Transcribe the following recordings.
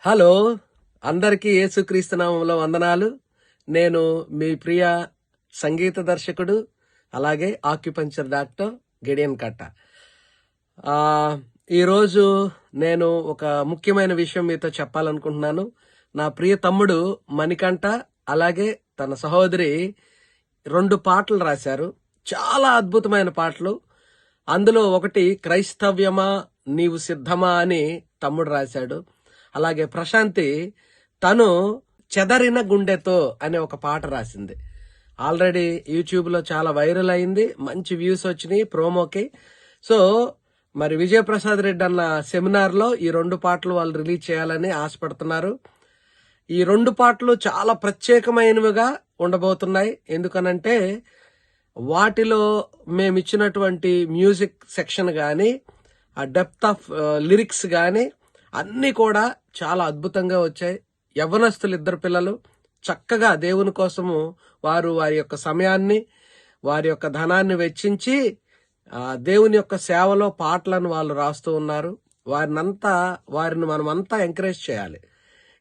Hello, అందరికీ యేసుక్రీస్తు నామములో వందనాలు. నేను మీ ప్రియ సంగీత దర్శకుడు, అలాగే ఆక్యుపంచర్ డాక్టర్ గిడియన్ కట్ట. ఈరోజు నేను ఒక ముఖ్యమైన విషయం మీతో చెప్పాలనుకుంటున్నాను. నా ప్రియ తమ్ముడు మణికంఠ అలాగే తన సహోదరి 2 పాటలు రాశారు. చాలా అద్భుతమైన పాటలు. అందులో ఒకటి క్రైస్తవ్యమా నీవు సిద్ధమా అని తమ్ముడు రాశాడు. అలాగే ప్రశాంతి తను చెదరిన గుండెతో అనే ఒక పాట రాసింది. ఆల్రెడీ యూట్యూబ్లో చాలా వైరల్ అయింది, మంచి వ్యూస్ వచ్చినాయి ప్రోమోకి. సో మరి విజయప్రసాద్ రెడ్డి అన్న సెమినార్లో ఈ 2 పాటలు వాళ్ళు రిలీజ్ చేయాలని ఆశపడుతున్నారు. ఈ 2 పాటలు చాలా ప్రత్యేకమైనవిగా ఉండబోతున్నాయి. ఎందుకనంటే వాటిలో మేమిచ్చినటువంటి మ్యూజిక్ సెక్షన్ కానీ, ఆ డెప్త్ ఆఫ్ లిరిక్స్ కానీ అన్నీ కూడా చాలా అద్భుతంగా వచ్చాయి. యవ్వనస్తులు 2 పిల్లలు చక్కగా దేవుని కోసము వారి యొక్క సమయాన్ని, వారి యొక్క ధనాన్ని వెచ్చించి దేవుని యొక్క సేవలో పాటలను వాళ్ళు రాస్తూ ఉన్నారు. వారిని మనమంతా ఎంకరేజ్ చేయాలి.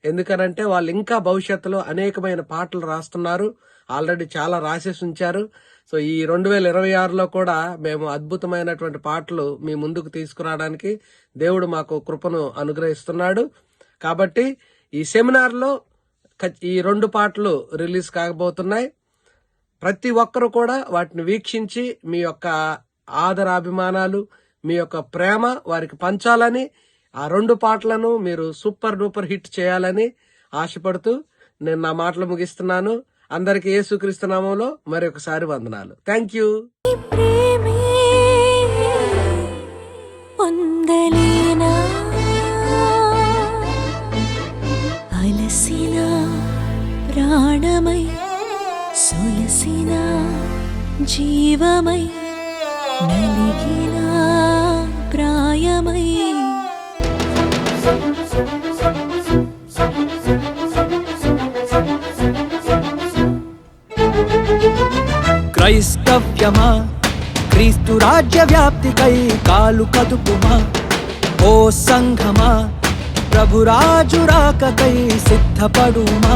ఎందుకనంటే వాళ్ళు ఇంకా భవిష్యత్తులో అనేకమైన పాటలు రాస్తున్నారు. ఆల్రెడీ చాలా రాసేసి ఉంచారు. సో ఈ 2026లో కూడా మేము అద్భుతమైనటువంటి పాటలు మీ ముందుకు తీసుకురావడానికి దేవుడు మాకు కృపను అనుగ్రహిస్తున్నాడు. కాబట్టి ఈ సెమినార్లో ఈ 2 పాటలు రిలీజ్ కాబోతున్నాయి. ప్రతి ఒక్కరు కూడా వాటిని వీక్షించి మీ యొక్క ఆదరాభిమానాలు, మీ యొక్క ప్రేమ వారికి పంచాలని, ఆ 2 పాటలను మీరు సూపర్ డూపర్ హిట్ చేయాలని ఆశపడుతూ నేను నా మాటలు ముగిస్తున్నాను. అందరికీ యేసుక్రీస్తు నామములో మరొకసారి వందనాలు. Thank you. అలసిన ప్రాణమై సొలసిన జీవమై నలిగిన ప్రాయమై క్రైస్తవ్యమా క్రీస్తు రాజ్య వ్యాప్తికై కాలు కదుపుమా, ఓ సంఘమా ప్రభురాజు రాకకై సిద్ధపడుమా.